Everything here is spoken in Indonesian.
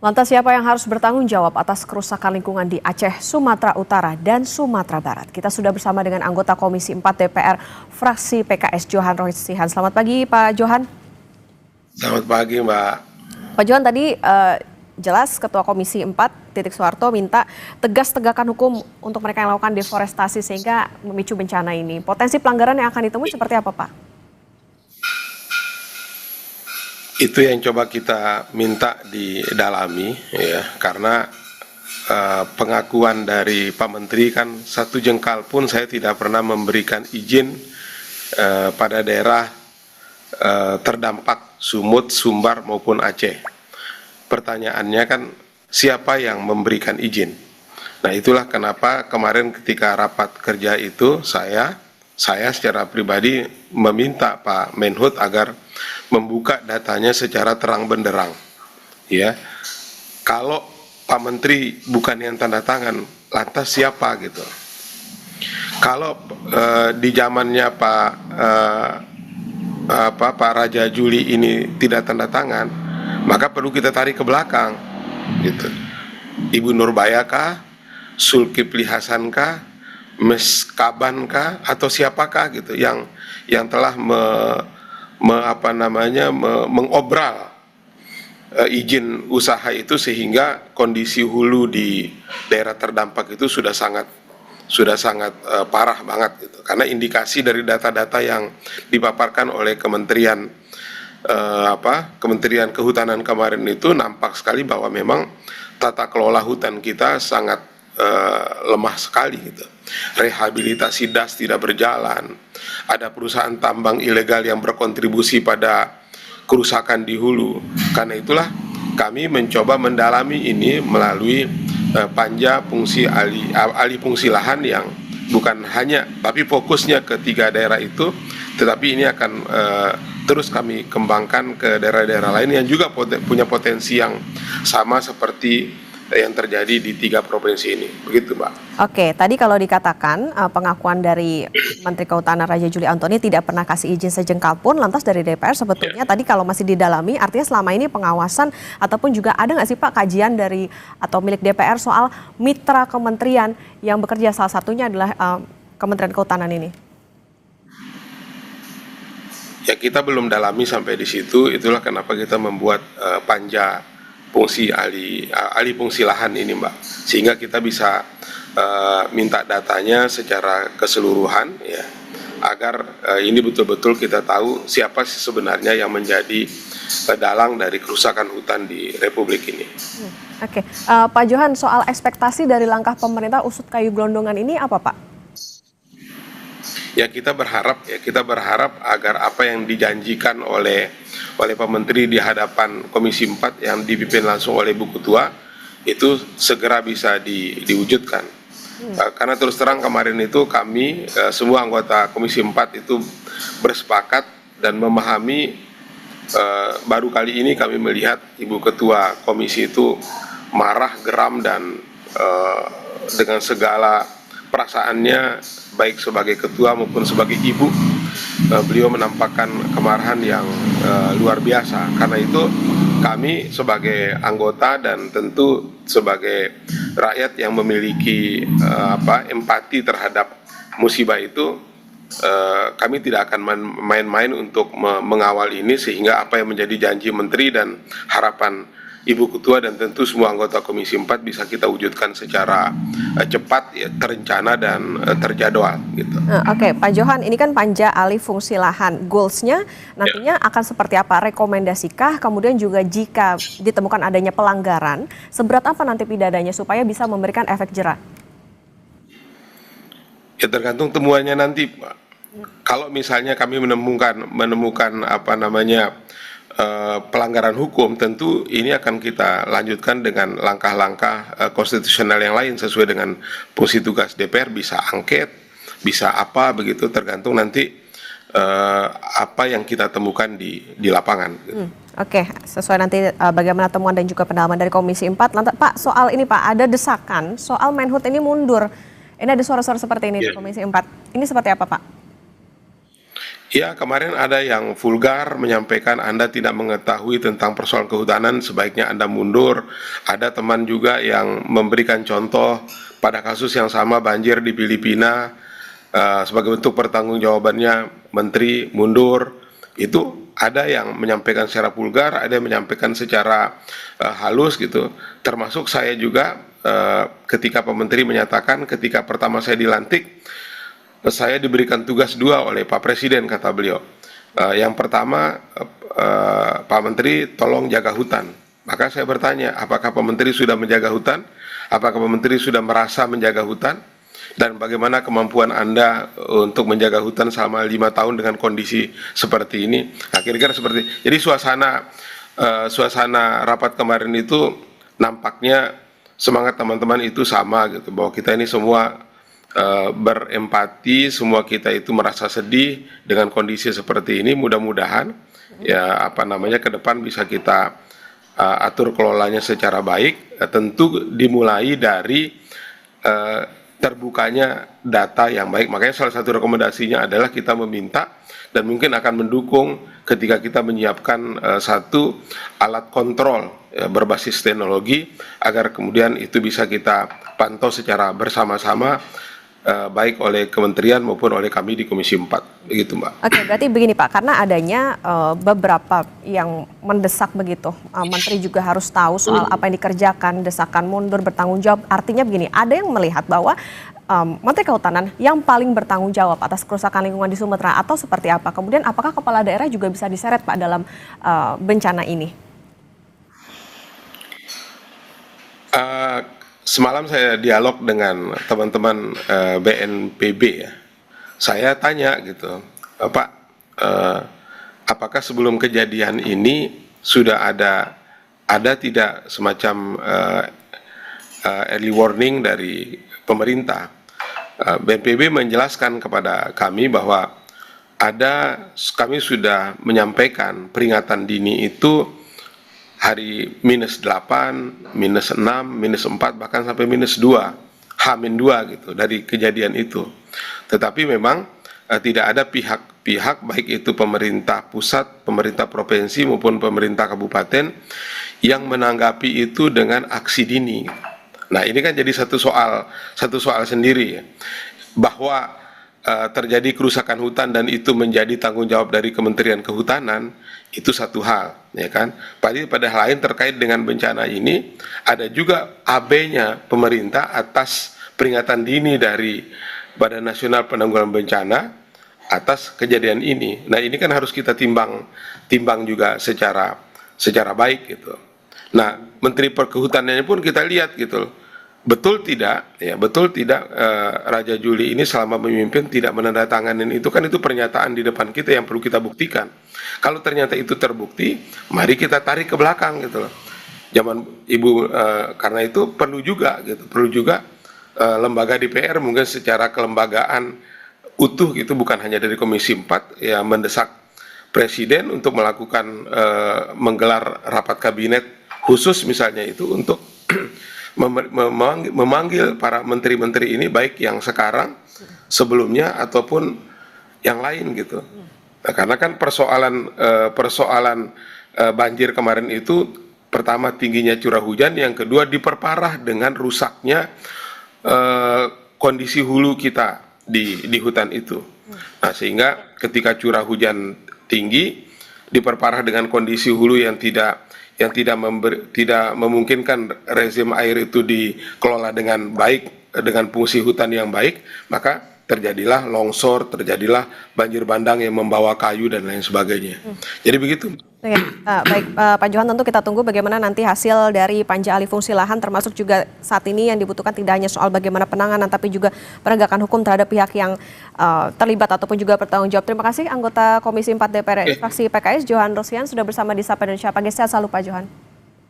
Lantas siapa yang harus bertanggung jawab atas kerusakan lingkungan di Aceh, Sumatera Utara, dan Sumatera Barat? Kita sudah bersama dengan anggota Komisi 4 DPR fraksi PKS Johan Rohisihan. Selamat pagi Pak Johan. Selamat pagi Mbak. Pak Johan, tadi jelas Ketua Komisi 4 Titik Soeharto minta tegas tegakkan hukum untuk mereka yang melakukan deforestasi sehingga memicu bencana ini. Potensi pelanggaran yang akan ditemui seperti apa Pak? Itu yang coba kita minta didalami ya, karena pengakuan dari Pak Menteri kan satu jengkal pun saya tidak pernah memberikan izin pada daerah terdampak Sumut, Sumbar maupun Aceh. Pertanyaannya kan siapa yang memberikan izin? Nah itulah kenapa kemarin ketika rapat kerja itu saya secara pribadi meminta Pak Menhut agar membuka datanya secara terang benderang. Ya, kalau Pak Menteri bukan yang tanda tangan, lantas siapa gitu? Kalau di zamannya Pak Raja Juli ini tidak tanda tangan, maka perlu kita tarik ke belakang, gitu. Ibu Nurbaya kah, Zulkifli Hasan kah, Meskaban kah, atau siapakah gitu yang telah mengobral izin usaha itu sehingga kondisi hulu di daerah terdampak itu sudah sangat parah banget gitu. Karena indikasi dari data-data yang dipaparkan oleh Kementerian Kehutanan kemarin itu nampak sekali bahwa memang tata kelola hutan kita sangat lemah sekali gitu. Rehabilitasi das tidak berjalan, ada perusahaan tambang ilegal yang berkontribusi pada kerusakan di hulu. Karena itulah kami mencoba mendalami ini melalui panja fungsi alih fungsi lahan yang bukan hanya tapi fokusnya ke 3 daerah itu, tetapi ini akan terus kami kembangkan ke daerah-daerah lain yang juga punya potensi yang sama seperti yang terjadi di 3 provinsi ini. Begitu Mbak. Oke, tadi kalau dikatakan pengakuan dari Menteri Kehutanan Raja Juli Antoni tidak pernah kasih izin sejengkal pun, lantas dari DPR sebetulnya tadi kalau masih didalami, artinya selama ini pengawasan ataupun juga ada nggak sih Pak kajian dari atau milik DPR soal mitra kementerian yang bekerja, salah satunya adalah Kementerian Kehutanan ini? Ya kita belum dalami sampai di situ, itulah kenapa kita membuat panja fungsi alih fungsi lahan ini Mbak, sehingga kita bisa minta datanya secara keseluruhan ya, agar ini betul-betul kita tahu siapa sih sebenarnya yang menjadi dalang dari kerusakan hutan di Republik ini. Oke, Pak Johan, soal ekspektasi dari langkah pemerintah usut kayu gelondongan ini apa Pak? Ya kita berharap agar apa yang dijanjikan oleh Pak Menteri di hadapan Komisi 4 yang dipimpin langsung oleh Bu Ketua itu segera bisa diwujudkan. Karena terus terang kemarin itu kami semua anggota Komisi 4 itu bersepakat dan memahami, baru kali ini kami melihat Ibu Ketua Komisi itu marah, geram dan dengan segala perasaannya baik sebagai ketua maupun sebagai ibu, beliau menampakkan kemarahan yang luar biasa. Karena itu kami sebagai anggota dan tentu sebagai rakyat yang memiliki empati terhadap musibah itu, kami tidak akan main-main untuk mengawal ini, sehingga apa yang menjadi janji menteri dan harapan Ibu Ketua dan tentu semua anggota Komisi 4 bisa kita wujudkan secara cepat, ya, terencana dan terjadwal gitu. Oke, Pak Johan, ini kan panja alih fungsi lahan, goals-nya nantinya akan seperti apa? Rekomendasikah? Kemudian juga jika ditemukan adanya pelanggaran, seberat apa nanti pidananya supaya bisa memberikan efek jera? Ya tergantung temuannya nanti, Pak. Kalau misalnya kami menemukan pelanggaran hukum, tentu ini akan kita lanjutkan dengan langkah-langkah konstitusional yang lain sesuai dengan fungsi tugas DPR, bisa angket, bisa apa begitu, tergantung nanti apa yang kita temukan di lapangan. Gitu. Oke, sesuai nanti bagaimana temuan dan juga pendalaman dari Komisi 4. Lantas Pak, soal ini Pak, ada desakan soal Menhut ini mundur. Ini ada suara-suara seperti ini di Komisi 4. Ini seperti apa Pak? Ya, kemarin ada yang vulgar menyampaikan Anda tidak mengetahui tentang persoalan kehutanan, sebaiknya Anda mundur. Ada teman juga yang memberikan contoh pada kasus yang sama banjir di Filipina, sebagai bentuk pertanggungjawabannya Menteri mundur. Itu ada yang menyampaikan secara vulgar, ada yang menyampaikan secara halus gitu. Termasuk saya juga, ketika Pak Menteri menyatakan ketika pertama saya dilantik, saya diberikan tugas dua oleh Pak Presiden, kata beliau. Yang pertama, Pak Menteri tolong jaga hutan. Maka saya bertanya, apakah Pak Menteri sudah menjaga hutan? Apakah Pak Menteri sudah merasa menjaga hutan? Dan bagaimana kemampuan Anda untuk menjaga hutan selama 5 tahun dengan kondisi seperti ini? Nah, kira-kira seperti. Jadi suasana rapat kemarin itu nampaknya semangat teman-teman itu sama gitu, bahwa kita ini semua berempati, semua kita itu merasa sedih dengan kondisi seperti ini. Mudah-mudahan ya ke depan bisa kita atur kelolanya secara baik. Tentu dimulai dari terbukanya data yang baik. Makanya salah satu rekomendasinya adalah kita meminta dan mungkin akan mendukung ketika kita menyiapkan satu alat kontrol berbasis teknologi, agar kemudian itu bisa kita pantau secara bersama-sama, baik oleh kementerian maupun oleh kami di Komisi 4, begitu Mbak. Oke, berarti begini Pak, karena adanya beberapa yang mendesak begitu, Menteri juga harus tahu soal apa yang dikerjakan, desakan mundur, bertanggung jawab. Artinya begini, ada yang melihat bahwa Menteri Kehutanan yang paling bertanggung jawab atas kerusakan lingkungan di Sumatera, atau seperti apa? Kemudian apakah kepala daerah juga bisa diseret Pak dalam bencana ini? Semalam saya dialog dengan teman-teman BNPB ya. Saya tanya gitu, Pak, apakah sebelum kejadian ini sudah ada tidak semacam early warning dari pemerintah? BNPB menjelaskan kepada kami bahwa kami sudah menyampaikan peringatan dini itu hari -8, -6, -4, bahkan sampai -2, H-2 gitu dari kejadian itu. Tetapi memang tidak ada pihak-pihak, baik itu pemerintah pusat, pemerintah provinsi maupun pemerintah kabupaten, yang menanggapi itu dengan aksi dini. Nah, ini kan jadi satu soal sendiri ya, bahwa terjadi kerusakan hutan dan itu menjadi tanggung jawab dari Kementerian Kehutanan, itu satu hal, ya kan. Pada hal lain terkait dengan bencana ini, ada juga AB-nya pemerintah atas peringatan dini dari Badan Nasional Penanggulangan Bencana atas kejadian ini. Nah, ini kan harus kita timbang juga secara baik gitu. Nah, Menteri Perkehutanannya pun kita lihat gitu. Betul tidak Raja Juli ini selama memimpin tidak menandatangani itu, kan itu pernyataan di depan kita yang perlu kita buktikan. Kalau ternyata itu terbukti, mari kita tarik ke belakang gitu loh. Zaman Ibu, karena itu perlu juga lembaga DPR mungkin secara kelembagaan utuh gitu, bukan hanya dari Komisi 4 ya, mendesak Presiden untuk melakukan menggelar rapat kabinet khusus misalnya itu untuk memanggil para menteri-menteri ini, baik yang sekarang, sebelumnya, ataupun yang lain gitu. Nah, karena kan persoalan banjir kemarin itu, pertama tingginya curah hujan, yang kedua diperparah dengan rusaknya kondisi hulu kita di hutan itu. Nah, sehingga ketika curah hujan tinggi diperparah dengan kondisi hulu yang tidak memungkinkan rezim air itu dikelola dengan baik, dengan fungsi hutan yang baik, maka terjadilah longsor, terjadilah banjir bandang yang membawa kayu dan lain sebagainya. Jadi begitu. Oke, baik Pak Johan, tentu kita tunggu bagaimana nanti hasil dari panja alih fungsi lahan, termasuk juga saat ini yang dibutuhkan tidak hanya soal bagaimana penanganan, tapi juga penegakan hukum terhadap pihak yang terlibat ataupun juga bertanggung jawab. Terima kasih anggota Komisi 4 DPR fraksi PKS Johan Rosian sudah bersama di Sapa Indonesia Pagi. Sehat selalu Pak Johan.